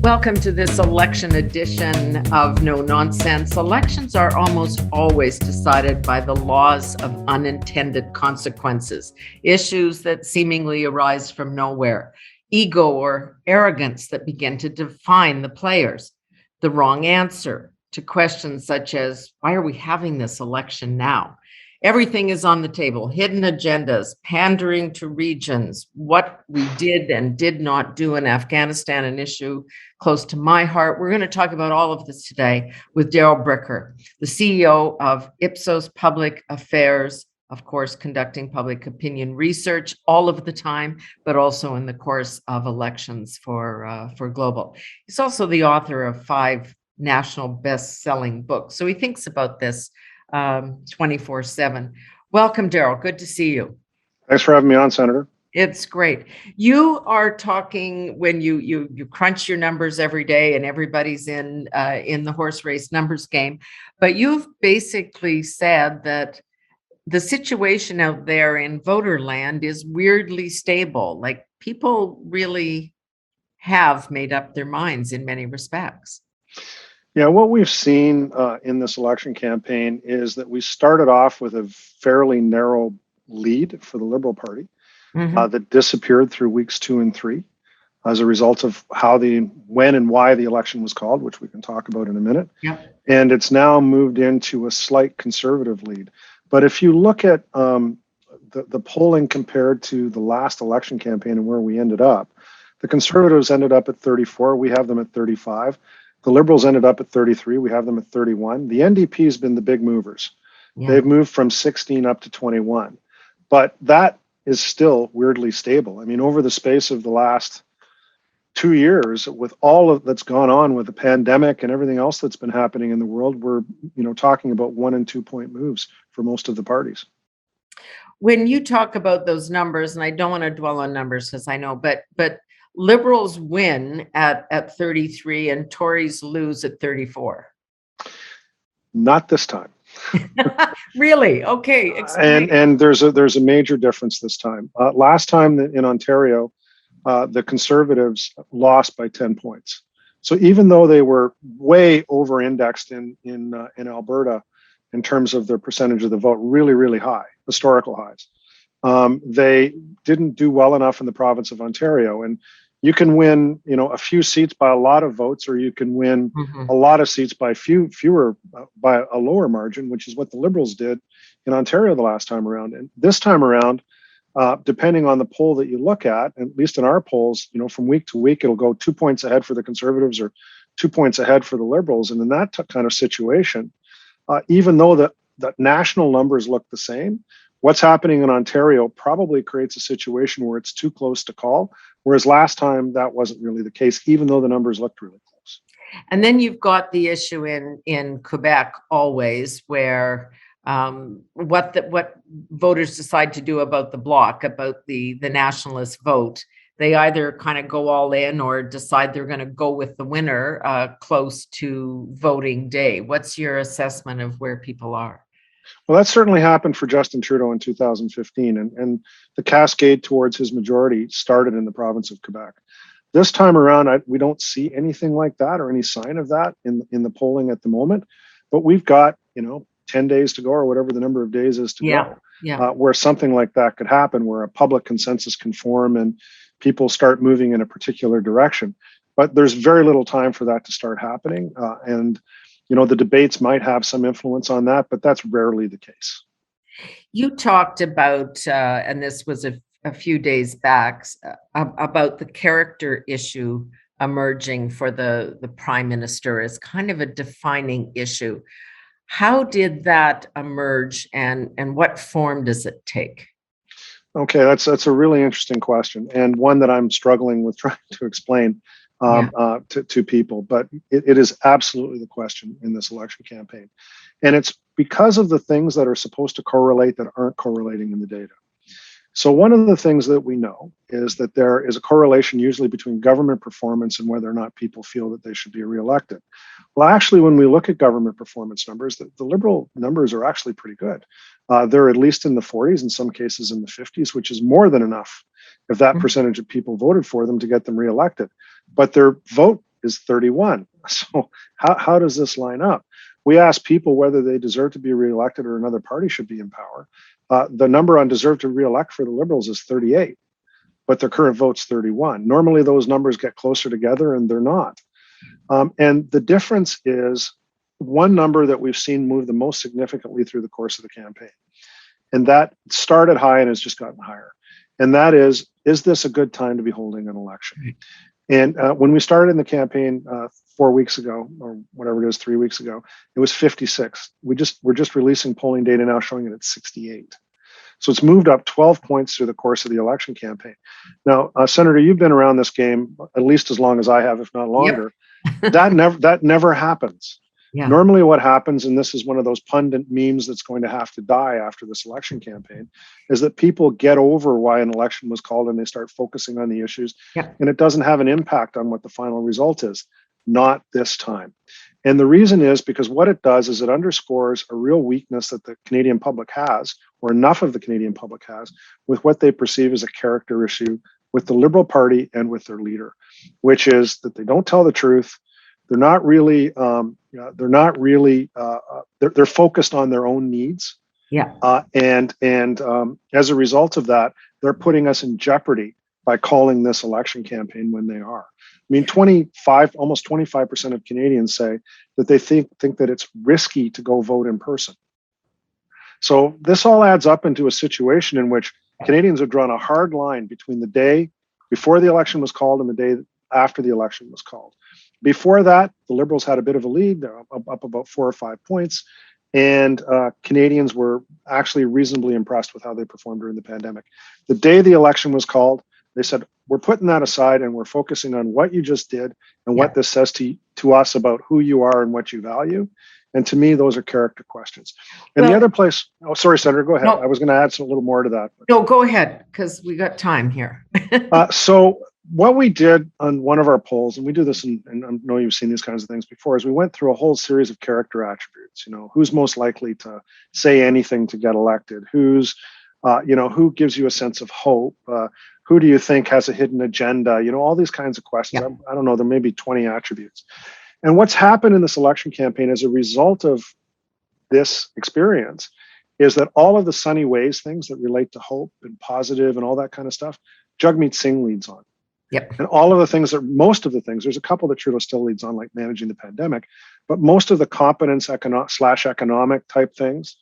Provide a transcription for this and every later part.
Welcome to this election edition of No Nonsense. Elections are almost always decided by the laws of unintended consequences, issues that seemingly arise from nowhere, ego or arrogance that begin to define the players, the wrong answer to questions such as, why are we having this election now? Everything is on the table, hidden agendas, pandering to regions, what we did and did not do in Afghanistan, an issue close to my heart. We're going to talk about all of this today with Darrell Bricker, the CEO of Ipsos Public Affairs, of course, conducting public opinion research all of the time, but also in the course of elections for Global. He's also the author of 5 national best-selling books. So he thinks about this 24/7. Welcome, Darrell. Good to see you. Thanks for having me on, Senator. It's great. You are talking when you crunch your numbers every day, and everybody's in the horse race numbers game. But you've basically said that the situation out there in voter land is weirdly stable. Like, people really have made up their minds in many respects. Yeah, what we've seen in this election campaign is that we started off with a fairly narrow lead for the Liberal Party that disappeared through weeks 2 and 3 as a result of when and why the election was called, which we can talk about in a minute. Yep. And it's now moved into a slight conservative lead. But if you look at the polling compared to the last election campaign and where we ended up, the Conservatives ended up at 34. We have them at 35. The Liberals ended up at 33. We have them at 31. The NDP has been the big movers. Yeah. They've moved from 16 up to 21. But that is still weirdly stable. I mean, over the space of the last 2 years, with all of that's gone on with the pandemic and everything else that's been happening in the world, we're talking about 1 and 2 point moves for most of the parties. When you talk about those numbers, and I don't want to dwell on numbers because I know, but Liberals win at 33 and Tories lose at 34. Not this time. Really? Okay. Explain. And there's a major difference this time. Last time in Ontario, the Conservatives lost by 10 points. So even though they were way over-indexed in Alberta in terms of their percentage of the vote, really, really high, historical highs, they didn't do well enough in the province of Ontario. And you can win, a few seats by a lot of votes, or you can win a lot of seats by fewer, by a lower margin, which is what the Liberals did in Ontario the last time around. And this time around, depending on the poll that you look at least in our polls, from week to week, it'll go 2 points ahead for the Conservatives or 2 points ahead for the Liberals. And in that kind of situation, even though the national numbers look the same, what's happening in Ontario probably creates a situation where it's too close to call, whereas last time that wasn't really the case, even though the numbers looked really close. And then you've got the issue in Quebec always, where what voters decide to do about the bloc, about the nationalist vote. They either kind of go all in or decide they're going to go with the winner close to voting day. What's your assessment of where people are? Well, that certainly happened for Justin Trudeau in 2015, and the cascade towards his majority started in the province of Quebec. This time around, we don't see anything like that or any sign of that in the polling at the moment. But we've got 10 days to go, or whatever the number of days is to go, where something like that could happen, where a public consensus can form and people start moving in a particular direction. But there's very little time for that to start happening, and the debates might have some influence on that, but that's rarely the case. You talked about, and this was a few days back, about the character issue emerging for the prime minister as kind of a defining issue. How did that emerge, and what form does it take? Okay, that's a really interesting question, and one that I'm struggling with trying to explain to people, but it is absolutely the question in this election campaign. And it's because of the things that are supposed to correlate that aren't correlating in the data. So one of the things that we know is that there is a correlation usually between government performance and whether or not people feel that they should be reelected. Well, actually, when we look at government performance numbers, the Liberal numbers are actually pretty good. They're at least in the 40s, in some cases in the 50s, which is more than enough if that percentage of people voted for them to get them reelected. But their vote is 31. So how does this line up? We asked people whether they deserve to be reelected or another party should be in power. The number on deserve to reelect for the Liberals is 38, but their current vote's 31. Normally those numbers get closer together, and they're not. And the difference is one number that we've seen move the most significantly through the course of the campaign. And that started high and has just gotten higher. And that is this a good time to be holding an election? And when we started in the campaign 4 weeks ago, or whatever it is, 3 weeks ago, it was 56. We're just releasing polling data now showing it at 68. So it's moved up 12 points through the course of the election campaign. Now, Senator, you've been around this game at least as long as I have, if not longer. Yep. that never happens. Yeah. Normally what happens, and this is one of those pundit memes that's going to have to die after this election campaign, is that people get over why an election was called and they start focusing on the issues. Yeah. And it doesn't have an impact on what the final result is. Not this time. And the reason is because what it does is it underscores a real weakness that the Canadian public has, or enough of the Canadian public has, with what they perceive as a character issue with the Liberal Party and with their leader, which is that they don't tell the truth. They're not really. They're focused on their own needs. Yeah. And as a result of that, they're putting us in jeopardy by calling this election campaign when they are. I mean, almost 25% of Canadians say that they think that it's risky to go vote in person. So this all adds up into a situation in which Canadians have drawn a hard line between the day before the election was called and the day after the election was called. Before that, the Liberals had a bit of a lead, up about 4 or 5 points, and Canadians were actually reasonably impressed with how they performed during the pandemic. The day the election was called, they said, we're putting that aside and we're focusing on what you just did and what this says to us about who you are and what you value. And to me, those are character questions. And the other place, oh, sorry, Senator, go ahead. No, I was going to add a little more to that. No, go ahead, because we got time here. So what we did on one of our polls, and we do this, and I know you've seen these kinds of things before, is we went through a whole series of character attributes. You know, who's most likely to say anything to get elected? Who's, who gives you a sense of hope? Who do you think has a hidden agenda? You know, all these kinds of questions. Yeah. I don't know, there may be 20 attributes. And what's happened in this election campaign as a result of this experience is that all of the sunny ways things that relate to hope and positive and all that kind of stuff, Jagmeet Singh leads on. Yep. And all of the things most of the things, there's a couple that Trudeau still leads on, like managing the pandemic, but most of the competence economic type things,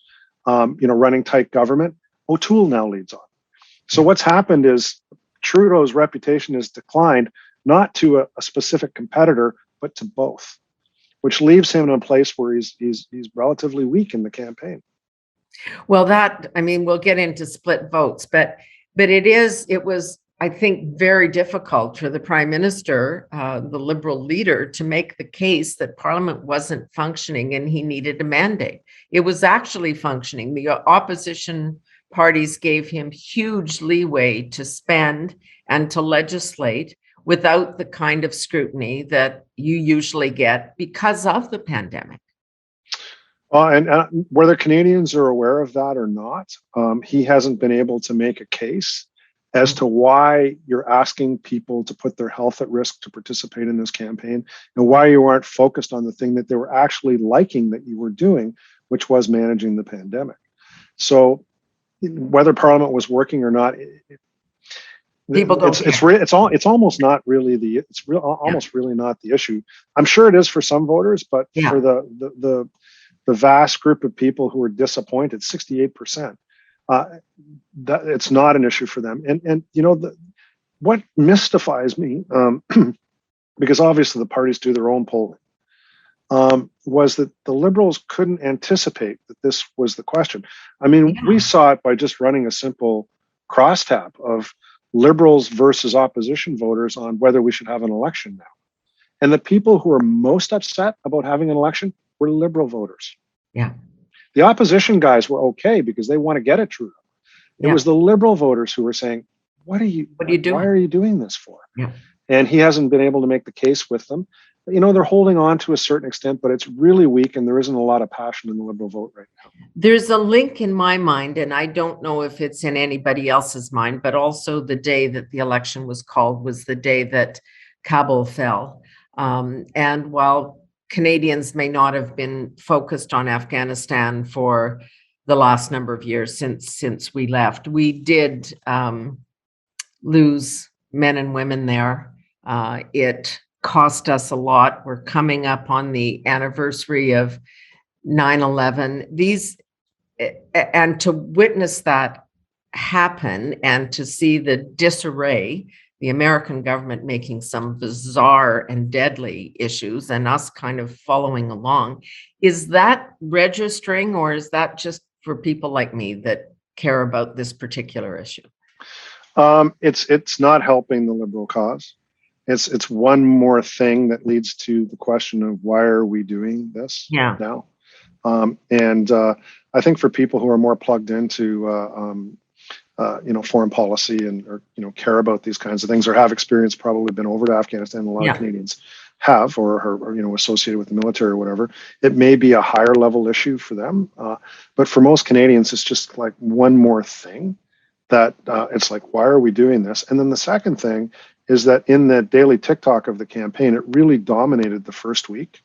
running tight government, O'Toole now leads on. So what's happened is Trudeau's reputation has declined, not to a specific competitor, but to both, which leaves him in a place where he's relatively weak in the campaign. Well, we'll get into split votes, but it was, I think, very difficult for the Prime Minister, the Liberal leader, to make the case that Parliament wasn't functioning and he needed a mandate. It was actually functioning. The opposition parties gave him huge leeway to spend and to legislate without the kind of scrutiny that you usually get because of the pandemic. And whether Canadians are aware of that or not, he hasn't been able to make a case as to why you're asking people to put their health at risk to participate in this campaign, and why you aren't focused on the thing that they were actually liking that you were doing, which was managing the pandemic. So whether Parliament was working or not, people don't it's almost not really almost really not the issue. I'm sure it is for some voters, but for the vast group of people who are disappointed, 68%, that it's not an issue for them. And what mystifies me, because obviously the parties do their own polling, was that the Liberals couldn't anticipate that this was the question. I mean, we saw it by just running a simple crosstab of Liberals versus opposition voters on whether we should have an election now. And the people who are most upset about having an election were Liberal voters. Yeah. The opposition guys were okay because they want to get at Trudeau. It was the Liberal voters who were saying, what are you doing? Why are you doing this for? Yeah. And he hasn't been able to make the case with them. They're holding on to a certain extent, but it's really weak, and there isn't a lot of passion in the Liberal vote right now. There's a link in my mind, and I don't know if it's in anybody else's mind, but also the day that the election was called was the day that Kabul fell. And while Canadians may not have been focused on Afghanistan for the last number of years since we left, we did lose men and women there. It cost us a lot. We're coming up on the anniversary of 9/11. And to witness that happen and to see the disarray, the American government making some bizarre and deadly issues and us kind of following along, is that registering, or is that just for people like me that care about this particular issue? It's not helping the Liberal cause. It's one more thing that leads to the question of why are we doing this now? And I think for people who are more plugged into foreign policy and or care about these kinds of things or have experience, probably been over to Afghanistan. A lot of Canadians have or are associated with the military or whatever. It may be a higher level issue for them, but for most Canadians, it's just like one more thing that it's like, why are we doing this? And then the second thing is that in the daily TikTok of the campaign, it really dominated the first week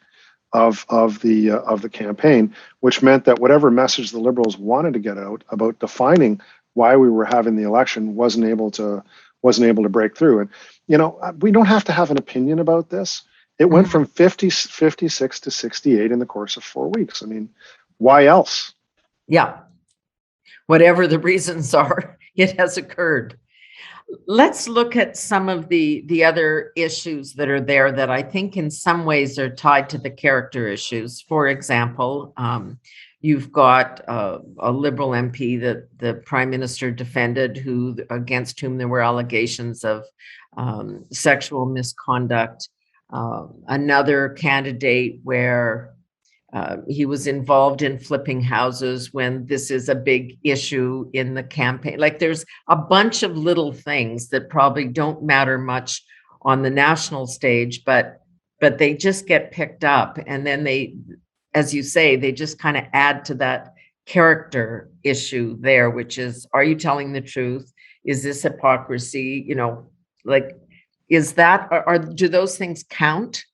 of the campaign, which meant that whatever message the Liberals wanted to get out about defining why we were having the election wasn't able to break through. And we don't have to have an opinion about this. It went from 56 to 68 in the course of 4 weeks. I mean, why else? Yeah. Whatever the reasons are, it has occurred. Let's look at some of the other issues that are there that I think in some ways are tied to the character issues. For example, you've got a Liberal MP that the Prime Minister defended, against whom there were allegations of sexual misconduct. Another candidate where he was involved in flipping houses when this is a big issue in the campaign. Like there's a bunch of little things that probably don't matter much on the national stage, but they just get picked up. And then they, as you say, they just kind of add to that character issue there, which is, are you telling the truth? Is this hypocrisy? Is that, do those things count?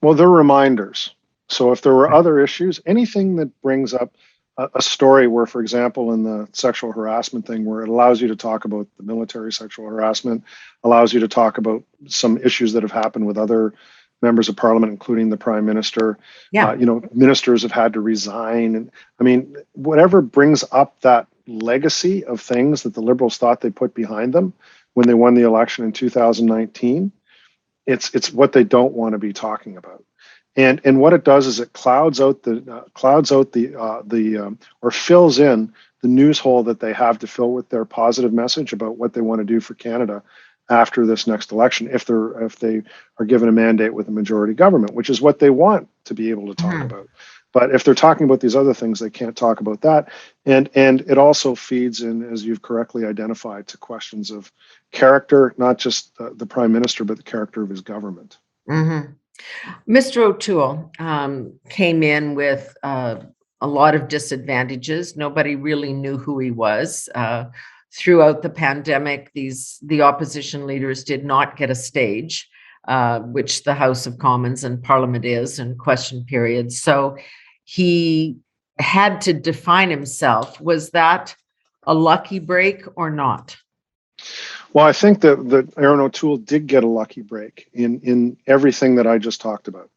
Well, they're reminders. So if there were other issues, anything that brings up a story where, for example, in the sexual harassment thing, where it allows you to talk about the military sexual harassment, allows you to talk about some issues that have happened with other members of parliament, including the prime minister. Ministers have had to resign. And I mean, whatever brings up that legacy of things that the Liberals thought they put behind them when they won the election in 2019, it's what they don't want to be talking about. And what it does is it clouds out or fills in the news hole that they have to fill with their positive message about what they want to do for Canada after this next election, if they are given a mandate with a majority government, which is what they want to be able to talk about. But if they're talking about these other things, they can't talk about that. And it also feeds in, as you've correctly identified, to questions of character, not just the prime minister, but the character of his government. Mm-hmm. Mr. O'Toole came in with a lot of disadvantages. Nobody really knew who he was. Throughout the pandemic, the opposition leaders did not get a stage, which the House of Commons and Parliament is, and question periods. So he had to define himself. Was that a lucky break or not? Well, I think that Aaron O'Toole did get a lucky break in everything that I just talked about.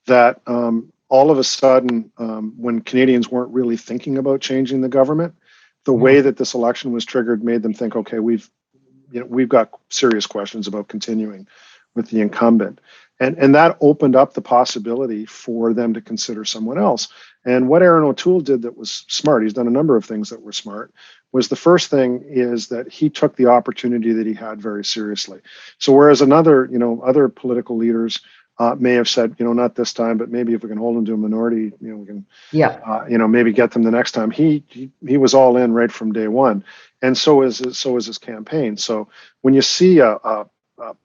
That all of a sudden, when Canadians weren't really thinking about changing the government, the way that this election was triggered made them think, okay, we've got serious questions about continuing with the incumbent. And that opened up the possibility for them to consider someone else. And what Aaron O'Toole did that was smart, he's done a number of things that were smart, was the first thing is that he took the opportunity that he had very seriously. So whereas other political leaders may have said, not this time, but maybe if we can hold them to a minority, we can, maybe get them the next time. He was all in right from day one, and so is his campaign. So when you see a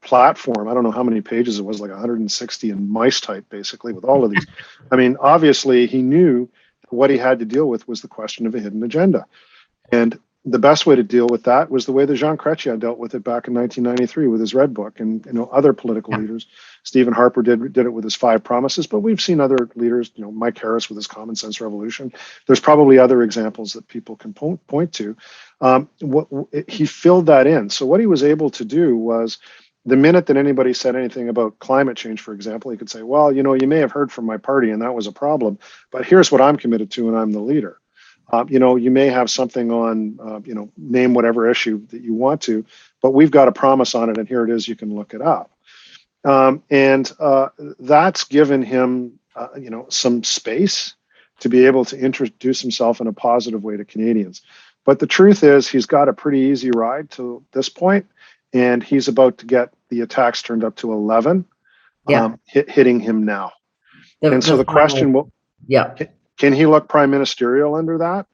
platform, I don't know how many pages it was, like 160 in mice type, basically, with all of these. I mean, obviously he knew what he had to deal with was the question of a hidden agenda. And the best way to deal with that was the way that Jean Chrétien dealt with it back in 1993 with his Red Book, and other political leaders. Stephen Harper did it with his 5 Promises, but we've seen other leaders, Mike Harris with his Common Sense Revolution. There's probably other examples that people can point to. He filled that in. So what he was able to do was, the minute that anybody said anything about climate change, for example, he could say, well, you may have heard from my party and that was a problem, but here's what I'm committed to and I'm the leader. You may have something on, name whatever issue that you want to, but we've got a promise on it, and here it is. You can look it up. And that's given him, some space to be able to introduce himself in a positive way to Canadians. But the truth is, he's got a pretty easy ride to this point, and he's about to get the attacks turned up to 11, hitting him now. So the question will, can he look prime ministerial under that?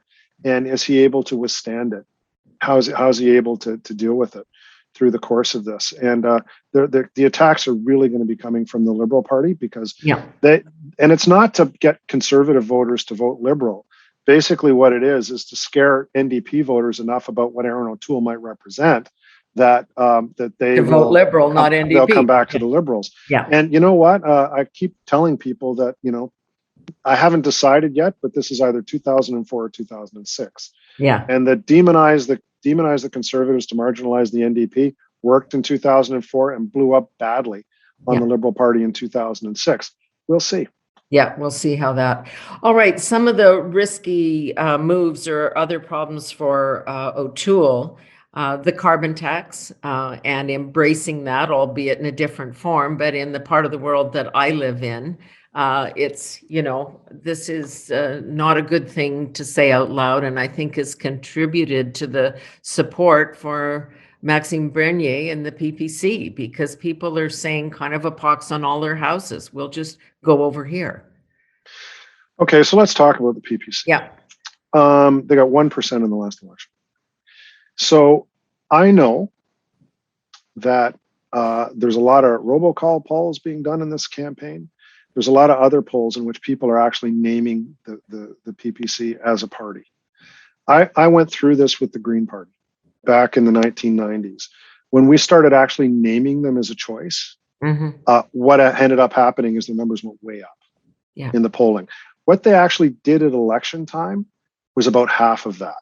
And is he able to withstand it? How is he able to deal with it through the course of this? And the attacks are really going to be coming from the Liberal Party, because and it's not to get Conservative voters to vote Liberal. Basically what it is to scare NDP voters enough about what Aaron O'Toole might represent that they will vote Liberal, not NDP. They'll come back to the Liberals. And you know what? I keep telling people that, I haven't decided yet, but this is either 2004 or 2006. And the demonize the Conservatives to marginalize the NDP worked in 2004 and blew up badly on the Liberal Party in 2006. We'll see. We'll see how that. All right. Some of the risky moves or other problems for O'Toole, the carbon tax and embracing that, albeit in a different form, but in the part of the world that I live in, it's, this is not a good thing to say out loud, and I think has contributed to the support for Maxime Bernier and the PPC, because people are saying kind of a pox on all their houses. We'll just go over here. Okay, so let's talk about the PPC. They got 1% in the last election. So I know that there's a lot of robocall polls being done in this campaign. There's a lot of other polls in which people are actually naming the PPC as a party. I went through this with the Green Party back in the 1990s. When we started actually naming them as a choice, what ended up happening is the numbers went way up in the polling. What they actually did at election time was about half of that.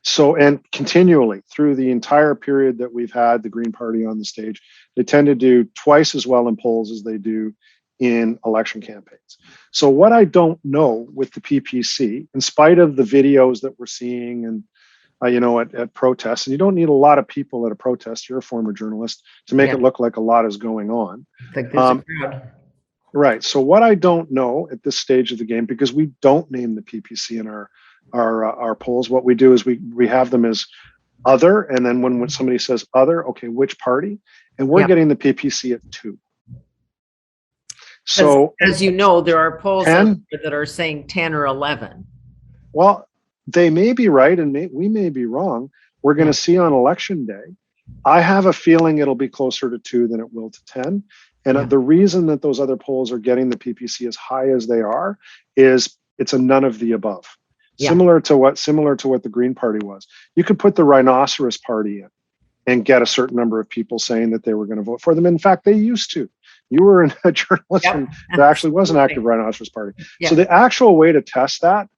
So, and continually through the entire period that we've had the Green Party on the stage, they tend to do twice as well in polls as they do in election campaigns. So what I don't know with the PPC, in spite of the videos that we're seeing and, at protests, and you don't need a lot of people at a protest, you're a former journalist, to make it look like a lot is going on. Like there's a crowd. Right. So what I don't know at this stage of the game, because we don't name the PPC in our polls, what we do is we have them as other, and then when somebody says other, okay, which party? And we're getting the PPC at 2. So as you know, there are polls that are saying 10 or 11. Well, they may be right and we may be wrong. We're going to see on election day. I have a feeling it'll be closer to 2 than it will to 10. And the reason that those other polls are getting the PPC as high as they are is it's a none of the above. Similar to what the Green Party was. You could put the Rhinoceros Party in and get a certain number of people saying that they were going to vote for them. In fact, they used to. You were a journalist and there actually was an active Rhinoceros Party. So the actual way to test that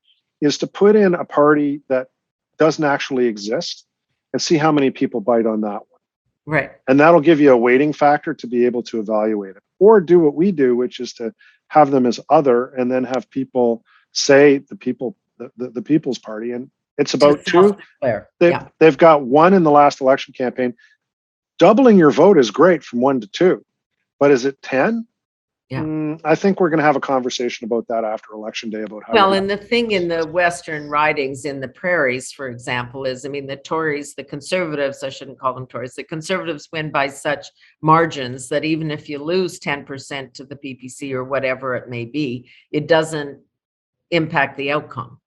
is to put in a party that doesn't actually exist and see how many people bite on that one. Right. And that'll give you a weighting factor to be able to evaluate it. Or do what we do, which is to have them as other and then have people say the People's Party. And it's about 2. They've got 1 in the last election campaign. Doubling your vote is great from 1 to 2. But is it 10? I think we're going to have a conversation about that after election day about how. Well, and the thing in the Western ridings in the prairies, for example, is, the Tories, the Conservatives, I shouldn't call them Tories, the Conservatives win by such margins that even if you lose 10% to the PPC or whatever it may be, it doesn't impact the outcome.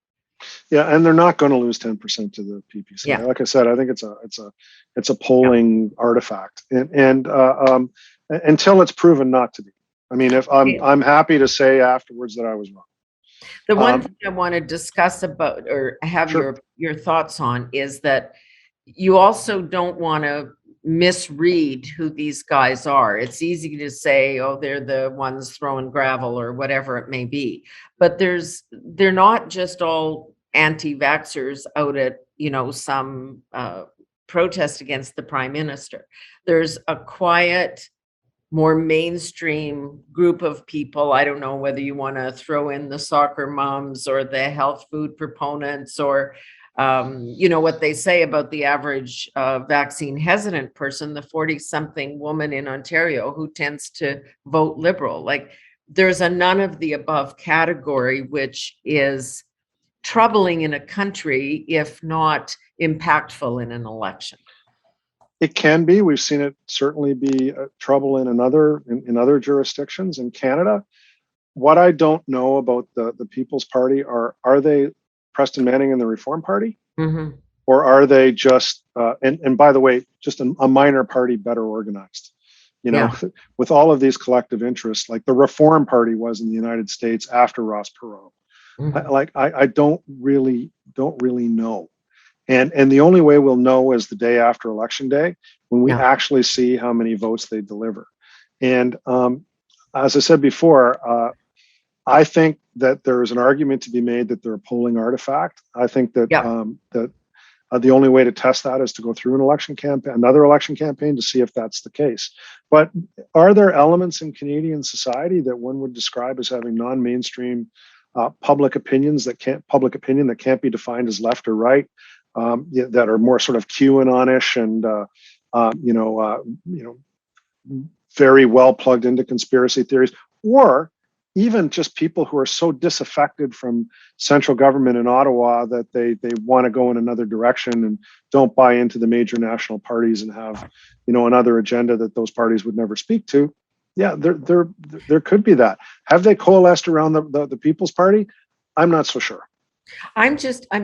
Yeah, and they're not going to lose 10% to the PPC. Like I said, I think it's a polling artifact, and until it's proven not to be. If I'm happy to say afterwards that I was wrong. The one Um, thing I want to discuss about or have sure. your thoughts on is that you also don't want to misread who these guys are. It's easy to say, oh, they're the ones throwing gravel or whatever it may be. But they're not just all anti-vaxxers out at, some protest against the prime minister. There's a quiet, more mainstream group of people. I don't know whether you want to throw in the soccer moms or the health food proponents or what they say about the average vaccine hesitant person, the 40 something woman in Ontario who tends to vote liberal. Like there's a none of the above category, which is troubling in a country, if not impactful in an election. It can be. We've seen it certainly be trouble in other jurisdictions in Canada. What I don't know about the People's Party are they Preston Manning and the Reform Party, Mm-hmm. or are they just and by the way, just a minor party better organized? Yeah. With all of these collective interests, like the Reform Party was in the United States after Ross Perot. Mm-hmm. I don't really know. And the only way we'll know is the day after election day when we Yeah. actually see how many votes they deliver. And as I said before, I think that there is an argument to be made that they're a polling artifact. I think that Yeah. the only way to test that is to go through another election campaign to see if that's the case. But are there elements in Canadian society that one would describe as having non-mainstream public opinion that can't be defined as left or right, that are more sort of QAnon-ish and very well plugged into conspiracy theories, or even just people who are so disaffected from central government in Ottawa that they want to go in another direction and don't buy into the major national parties and have another agenda that those parties would never speak to. Yeah, there could be that. Have they coalesced around the People's Party? I'm not so sure. I'm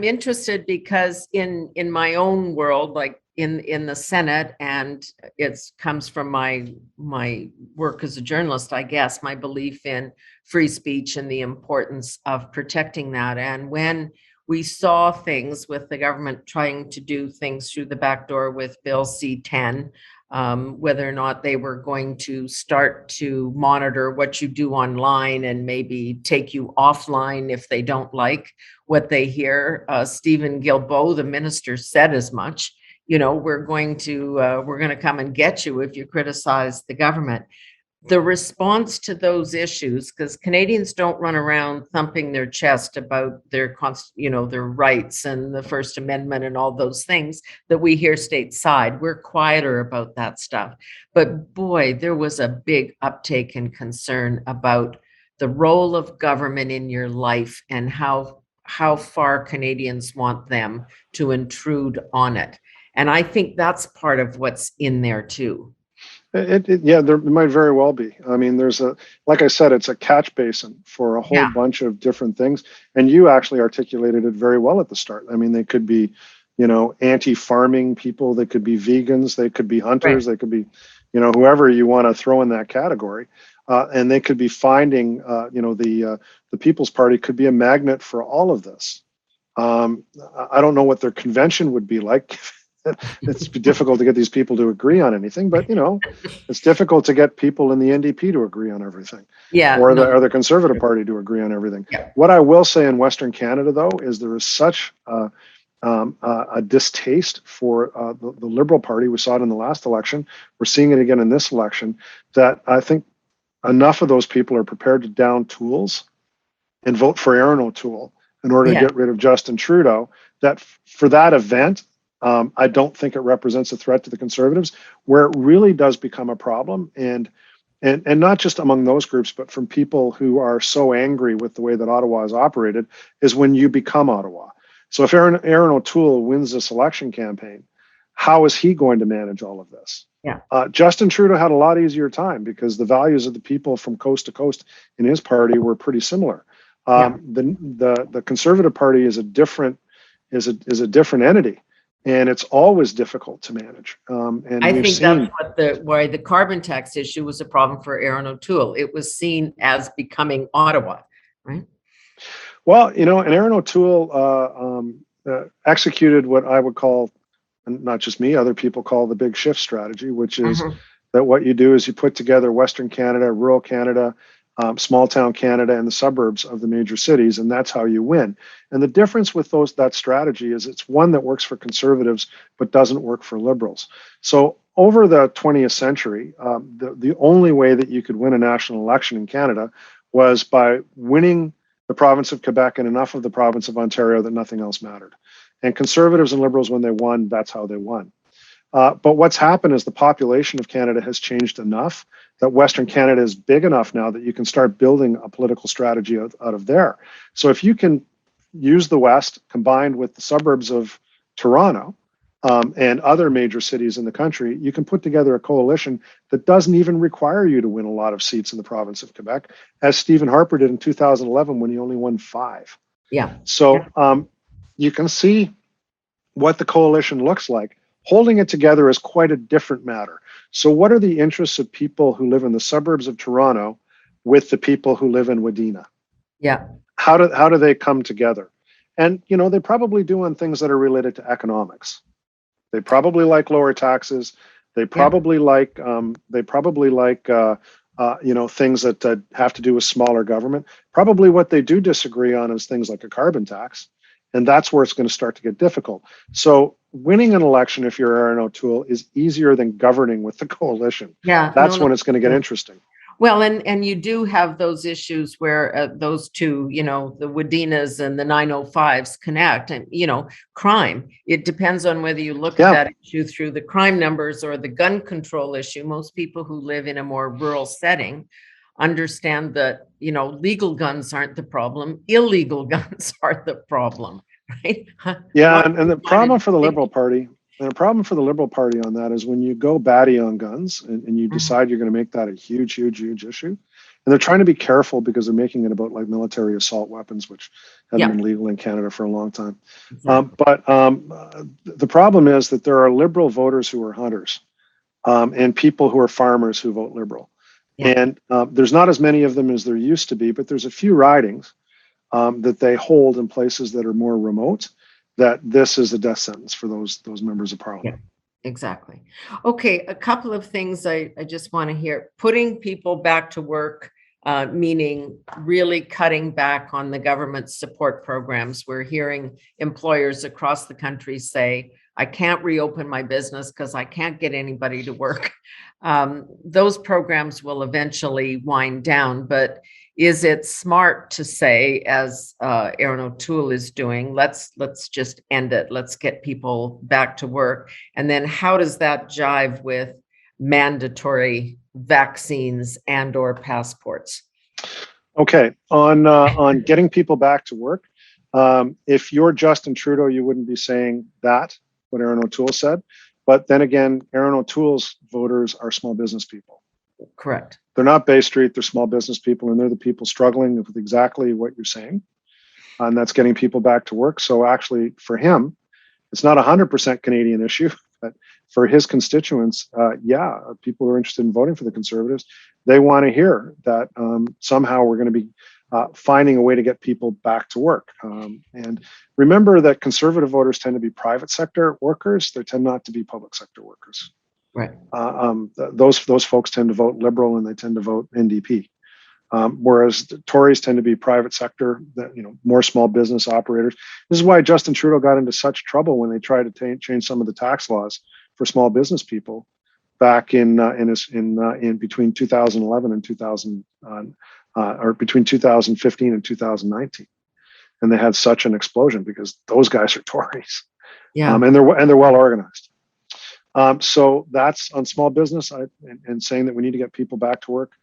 interested because in my own world, like in the Senate, and it comes from my work as a journalist, I guess, my belief in free speech and the importance of protecting that. And when we saw things with the government trying to do things through the back door with Bill C-10, whether or not they were going to start to monitor what you do online and maybe take you offline if they don't like what they hear. Stephen Guilbeault, the minister, said as much. We're going to come and get you if you criticize the government. The response to those issues, because Canadians don't run around thumping their chest about their rights and the First Amendment and all those things that we hear stateside. We're quieter about that stuff. But boy, there was a big uptake in concern about the role of government in your life and how far Canadians want them to intrude on it. And I think that's part of what's in there too. Yeah, there might very well be. I mean, like I said, it's a catch basin for a whole Yeah. bunch of different things. And you actually articulated it very well at the start. I mean, they could be, anti-farming people. They could be vegans. They could be hunters. Right. They could be, whoever you want to throw in that category. And they could be finding, the People's Party could be a magnet for all of this. I don't know what their convention would be like. It's difficult to get these people to agree on anything, but it's difficult to get people in the NDP to agree on everything, or the Conservative Party to agree on everything. Yeah. What I will say in Western Canada, though, is there is such a distaste for the Liberal Party. We saw it in the last election. We're seeing it again in this election. That I think enough of those people are prepared to down tools and vote for Erin O'Toole in order to get rid of Justin Trudeau. That for that event. I don't think it represents a threat to the Conservatives. Where it really does become a problem, and not just among those groups, but from people who are so angry with the way that Ottawa is operated, is when you become Ottawa. So if Erin O'Toole wins this election campaign, how is he going to manage all of this? Yeah. Justin Trudeau had a lot easier time because the values of the people from coast to coast in his party were pretty similar. The Conservative Party is a different entity. And it's always difficult to manage. And I think that's why the carbon tax issue was a problem for Erin O'Toole. It was seen as becoming Ottawa, right? Well, and Aaron O'Toole executed what I would call, and not just me, other people call the big shift strategy, which is Mhm. that what you do is you put together Western Canada, rural Canada, small town Canada, and the suburbs of the major cities, and that's how you win. And the difference with that strategy is it's one that works for conservatives but doesn't work for liberals. So over the 20th century, the only way that you could win a national election in Canada was by winning the province of Quebec and enough of the province of Ontario that nothing else mattered. And conservatives and liberals, when they won, that's how they won. But what's happened is the population of Canada has changed enough that Western Canada is big enough now that you can start building a political strategy out of there. So if you can use the West combined with the suburbs of Toronto and other major cities in the country, you can put together a coalition that doesn't even require you to win a lot of seats in the province of Quebec, as Stephen Harper did in 2011 when he only won 5. Yeah. So you can see what the coalition looks like. Holding it together is quite a different matter. So what are the interests of people who live in the suburbs of Toronto with the people who live in Wadena? Yeah. How do they come together? And they probably do on things that are related to economics. They probably like lower taxes. They probably like things that have to do with smaller government. Probably what they do disagree on is things like a carbon tax. And that's where it's going to start to get difficult. So winning an election, if you're Aaron O'Toole, is easier than governing with the coalition. Yeah. That's when it's going to get interesting. Well, and you do have those issues where those two, the Wadenas and the 905s connect, and crime. It depends on whether you look at that issue through the crime numbers or the gun control issue. Most people who live in a more rural setting understand that legal guns aren't the problem; illegal guns are the problem, right? Yeah, and the problem for the Liberal Party. And the problem for the Liberal Party on that is when you go batty on guns and you decide you're going to make that a huge, huge, huge issue, and they're trying to be careful because they're making it about like military assault weapons, which haven't been legal in Canada for a long time. Exactly. But the problem is that there are Liberal voters who are hunters and people who are farmers who vote Liberal. And there's not as many of them as there used to be, but there's a few ridings that they hold in places that are more remote, that this is a death sentence for those members of parliament. Yeah, exactly. Okay, a couple of things I just want to hear. Putting people back to work, meaning really cutting back on the government support programs. We're hearing employers across the country say, I can't reopen my business because I can't get anybody to work. Those programs will eventually wind down, but is it smart to say, as Aaron O'Toole is doing, let's just end it. Let's get people back to work. And then how does that jive with mandatory vaccines and or passports? Okay, on getting people back to work, if you're Justin Trudeau, you wouldn't be saying that, what Aaron O'Toole said. But then again, Aaron O'Toole's voters are small business people. Correct. They're not Bay Street, they're small business people, and they're the people struggling with exactly what you're saying. And that's getting people back to work. So actually, for him, it's not a 100% Canadian issue, but for his constituents, people who are interested in voting for the Conservatives, they want to hear that somehow we're going to be finding a way to get people back to work. And remember that Conservative voters tend to be private sector workers. They tend not to be public sector workers. Right. Those folks tend to vote Liberal and they tend to vote NDP. Whereas the Tories tend to be private sector, more small business operators. This is why Justin Trudeau got into such trouble when they tried to change some of the tax laws for small business people back in between 2011 and 2000 or between 2015 and 2019, and they had such an explosion because those guys are Tories, and they're well organized. So that's on small business and saying that we need to get people back to work.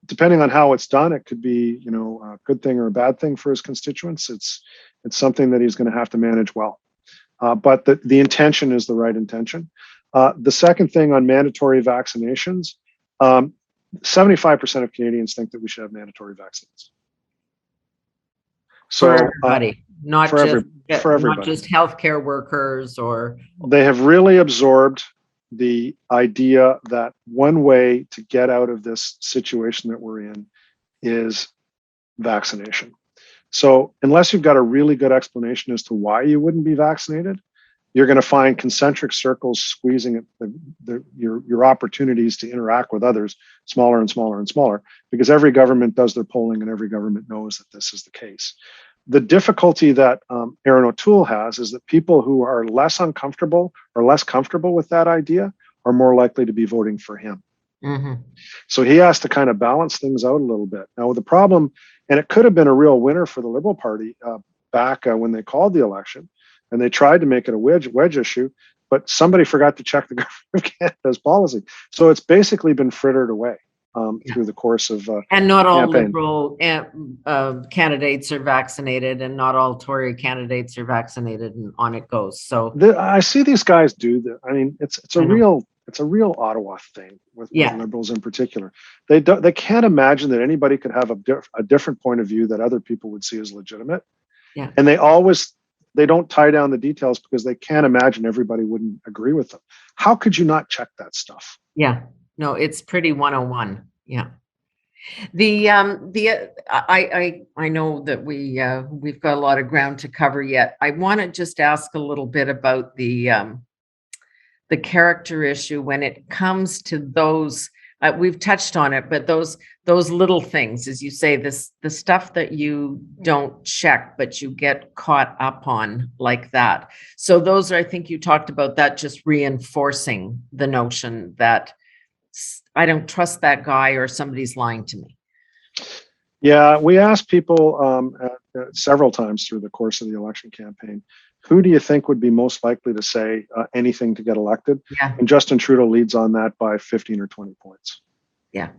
Depending on how it's done, it could be a good thing or a bad thing for his constituents. It's something that he's going to have to manage well. But the intention is the right intention. The second thing on mandatory vaccinations, 75% of Canadians think that we should have mandatory vaccines. So for everybody, not for everybody. Not just healthcare workers, or they have really absorbed the idea that one way to get out of this situation that we're in is vaccination. So unless you've got a really good explanation as to why you wouldn't be vaccinated, you're going to find concentric circles squeezing at your opportunities to interact with others smaller and smaller and smaller, because every government does their polling and every government knows that this is the case. The difficulty that Aaron O'Toole has is that people who are less uncomfortable or less comfortable with that idea are more likely to be voting for him. Mm-hmm. So he has to kind of balance things out a little bit. Now, the problem, and it could have been a real winner for the Liberal Party back when they called the election, and they tried to make it a wedge issue, but somebody forgot to check the government of Canada's policy. So it's basically been frittered away through the course of and not all campaign. Liberal candidates are vaccinated, and not all Tory candidates are vaccinated, and on it goes. So I see these guys do that. I mean, it's a real Ottawa thing with Liberals in particular. They can't imagine that anybody could have a different point of view that other people would see as legitimate. Yeah. And they don't tie down the details because they can't imagine everybody wouldn't agree with them. How could you not check that stuff? Yeah, no, it's pretty 101. Yeah. I know that we've got a lot of ground to cover yet. I want to just ask a little bit about the character issue when it comes to those. We've touched on it, but those little things, as you say, the stuff that you don't check, but you get caught up on like that. So those are, I think you talked about that, just reinforcing the notion that I don't trust that guy or somebody's lying to me. Yeah, we asked people several times through the course of the election campaign, who do you think would be most likely to say anything to get elected? Yeah. And Justin Trudeau leads on that by 15 or 20 points. Yeah.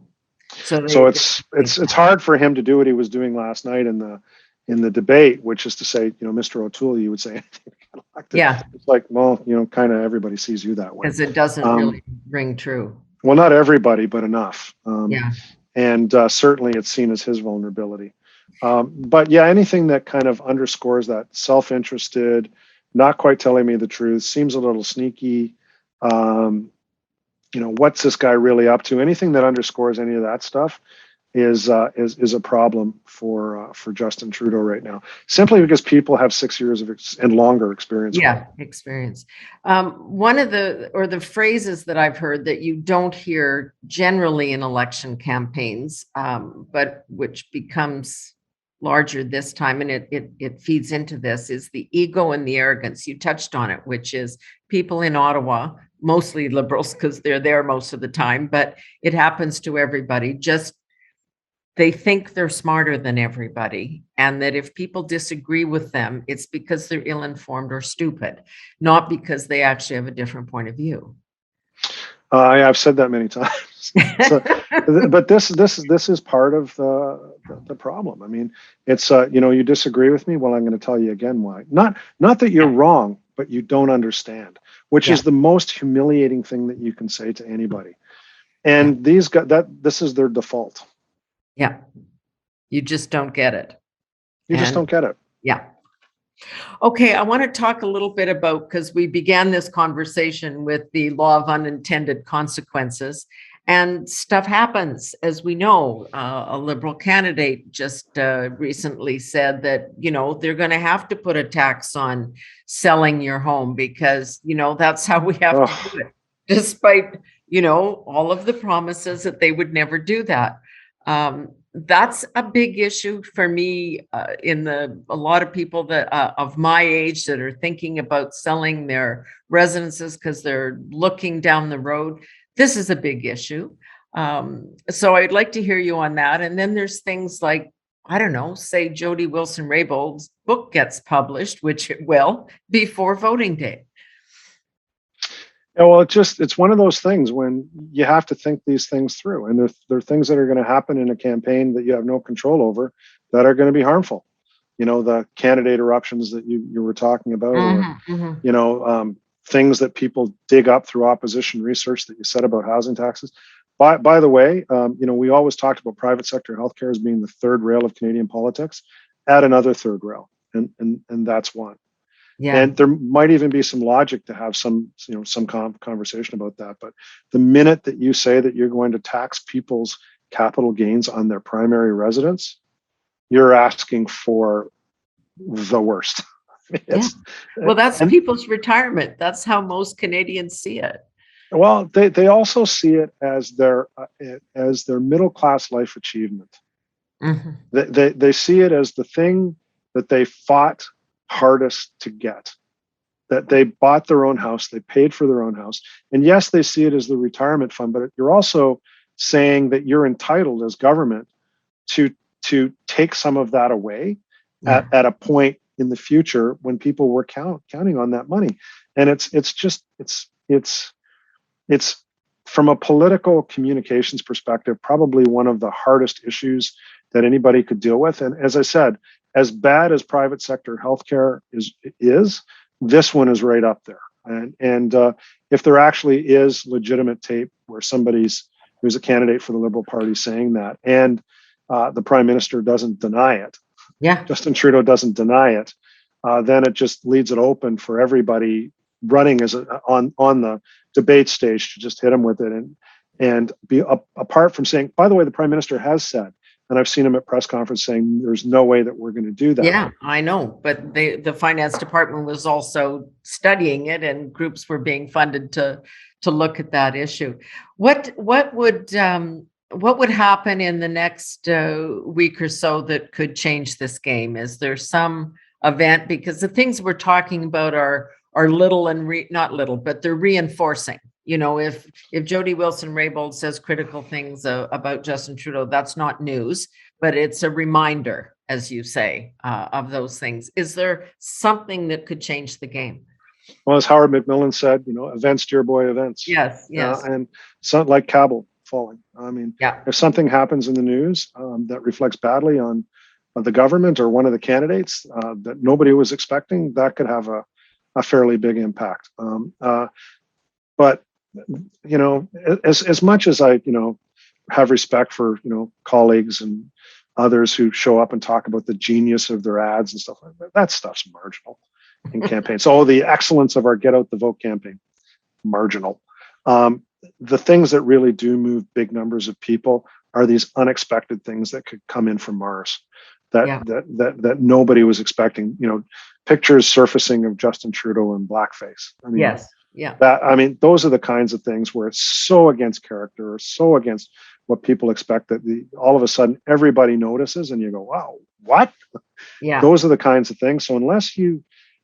So it's hard for him to do what he was doing last night in the debate, which is to say, Mr. O'Toole, you would say anything to get elected. Yeah. It's like, well, kind of everybody sees you that way. Because it doesn't really ring true. Well, not everybody, but enough. Yeah. And certainly it's seen as his vulnerability. But yeah, anything that kind of underscores that self-interested, not quite telling me the truth, seems a little sneaky. What's this guy really up to? Anything that underscores any of that stuff is a problem for Justin Trudeau right now, simply because people have 6 years and longer experience. Yeah, experience. One of the phrases that I've heard that you don't hear generally in election campaigns, but which becomes larger this time, and it feeds into this, is the ego and the arrogance. You touched on it, which is people in Ottawa, mostly Liberals because they're there most of the time, but it happens to everybody. Just they think they're smarter than everybody, and that if people disagree with them, it's because they're ill-informed or stupid, not because they actually have a different point of view. I've said that many times. But this is part of the problem. I mean, it's you disagree with me. Well, I'm going to tell you again why. Not that you're wrong, but you don't understand, which is the most humiliating thing that you can say to anybody. And these guys, this is their default. Yeah, you just don't get it. You just don't get it. Yeah. Okay, I want to talk a little bit about, because we began this conversation with the law of unintended consequences, and stuff happens, as we know. A Liberal candidate just recently said that, they're going to have to put a tax on selling your home because, that's how we have to do it, despite, all of the promises that they would never do that. That's a big issue for me a lot of people that of my age that are thinking about selling their residences because they're looking down the road. This is a big issue. So I'd like to hear you on that. And then there's things like, I don't know, say Jody Wilson-Raybould's book gets published, which it will, before voting day. Yeah, well, it's one of those things when you have to think these things through, and there are things that are going to happen in a campaign that you have no control over that are going to be harmful. The candidate eruptions that you were talking about, or things that people dig up through opposition research that you said about housing taxes. By the way, we always talked about private sector healthcare as being the third rail of Canadian politics. Add another third rail, and that's one. Yeah. And there might even be some logic to have some conversation about that. But the minute that you say that you're going to tax people's capital gains on their primary residence, you're asking for the worst. Yeah. It's, Well, that's and people's retirement. That's how most Canadians see it. well, they also see it as their middle class life achievement. Mhm. They see it as the thing that they fought hardest to get, that they bought their own house, they paid for their own house. And yes, they see it as the retirement fund, but you're also saying that you're entitled as government to take some of that away Yeah. at a point in the future when people were counting on that money. And it's from a political communications perspective, probably one of the hardest issues that anybody could deal with. And as I said, as bad as private sector healthcare is, this one is right up there. And if there actually is legitimate tape where who's a candidate for the Liberal Party saying that, and the Prime Minister doesn't deny it, Yeah. Justin Trudeau doesn't deny it, then it just leaves it open for everybody running on the debate stage to just hit him with it and be apart from saying, by the way, the Prime Minister has said, and I've seen him at press conference saying, there's no way that we're going to do that. Yeah, I know. But the finance department was also studying it, and groups were being funded to look at that issue. What would happen in the next week or so that could change this game? Is there some event? Because the things we're talking about are little and not little, but they're reinforcing. You know, if Jody Wilson-Raybould says critical things about Justin Trudeau, that's not news, but it's a reminder, as you say, of those things. Is there something that could change the game? Well, as Howard McMillan said, events, dear boy, events. Yes, yes. And something like Kabul falling. I mean, Yeah. if something happens in the news that reflects badly on the government or one of the candidates that nobody was expecting, that could have a fairly big impact. But as much as I have respect for colleagues and others who show up and talk about the genius of their ads and stuff like that stuff's marginal in campaigns. So the excellence of our Get Out the Vote campaign, marginal. The things that really do move big numbers of people are these unexpected things that could come in from Mars that nobody was expecting. Pictures surfacing of Justin Trudeau in blackface. I mean, yes. Yeah. Those are the kinds of things where it's so against character or so against what people expect that all of a sudden everybody notices and you go, wow, what? Yeah. Those are the kinds of things. So unless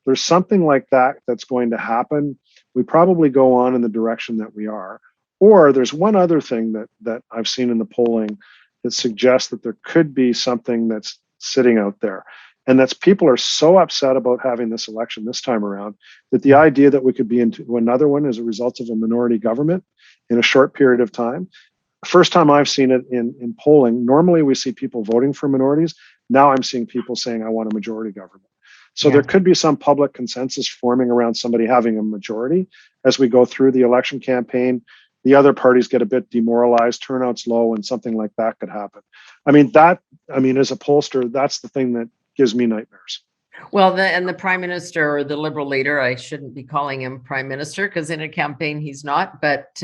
there's something like that that's going to happen, we probably go on in the direction that we are. Or there's one other thing that I've seen in the polling that suggests that there could be something that's sitting out there. And that's people are so upset about having this election this time around that the idea that we could be into another one as a result of a minority government in a short period of time. The first time I've seen it in polling, normally we see people voting for minorities. Now I'm seeing people saying, I want a majority government. So there could be some public consensus forming around somebody having a majority as we go through the election campaign. The other parties get a bit demoralized, turnout's low, and something like that could happen. As a pollster, that's the thing that gives me nightmares. Well, the Prime Minister or the Liberal leader, I shouldn't be calling him Prime Minister because in a campaign he's not, but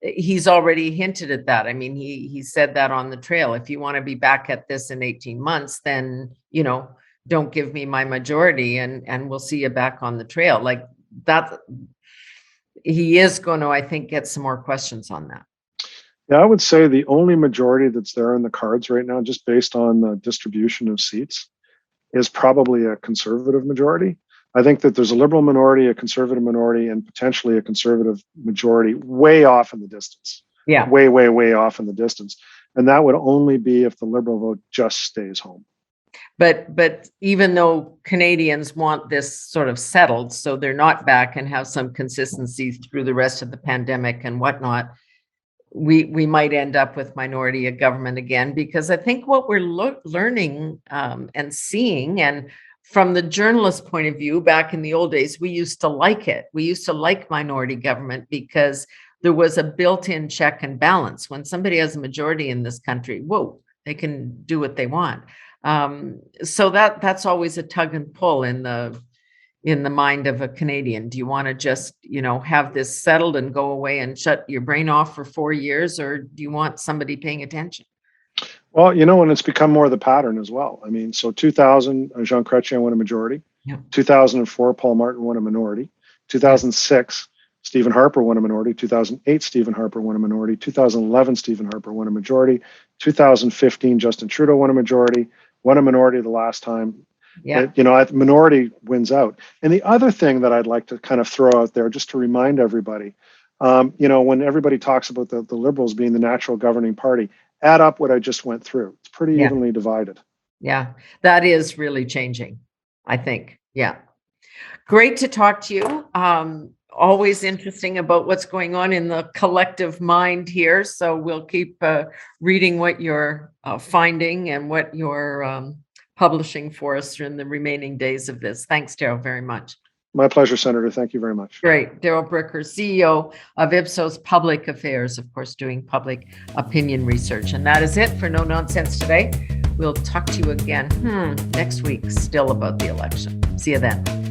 he's already hinted at that. I mean, he said that on the trail. If you want to be back at this in 18 months, then, don't give me my majority and we'll see you back on the trail. Like that, he is going to, I think, get some more questions on that. Yeah, I would say the only majority that's there in the cards right now, just based on the distribution of seats, is probably a conservative majority. I think that there's a Liberal minority, a conservative minority, and potentially a conservative majority way off in the distance. Yeah. Way, way, way off in the distance. And that would only be if the Liberal vote just stays home. But even though Canadians want this sort of settled, so they're not back and have some consistency through the rest of the pandemic and whatnot, we might end up with minority of government again, because I think what we're learning and seeing, and from the journalist point of view, back in the old days, we used to like it. We used to like minority government because there was a built-in check and balance. When somebody has a majority in this country, whoa, they can do what they want. So that's always a tug and pull in the mind of a Canadian. Do you want to just, have this settled and go away and shut your brain off for 4 years, or do you want somebody paying attention? Well, and it's become more the pattern as well. I mean, so 2000, Jean Chrétien won a majority. Yeah. 2004, Paul Martin won a minority. 2006, Stephen Harper won a minority. 2008, Stephen Harper won a minority. 2011, Stephen Harper won a majority. 2015, Justin Trudeau won a majority. Won a minority the last time. Yeah. Minority wins out. And the other thing that I'd like to kind of throw out there, just to remind everybody, when everybody talks about the Liberals being the natural governing party, add up what I just went through. It's pretty evenly divided. Yeah, that is really changing, I think. Yeah. Great to talk to you. Always interesting about what's going on in the collective mind here. So we'll keep reading what you're finding and what you're publishing for us in the remaining days of this. Thanks, Darrell, very much. My pleasure, Senator. Thank you very much. Great. Darrell Bricker, CEO of Ipsos Public Affairs, of course, doing public opinion research. And that is it for No Nonsense today. We'll talk to you again next week, still about the election. See you then.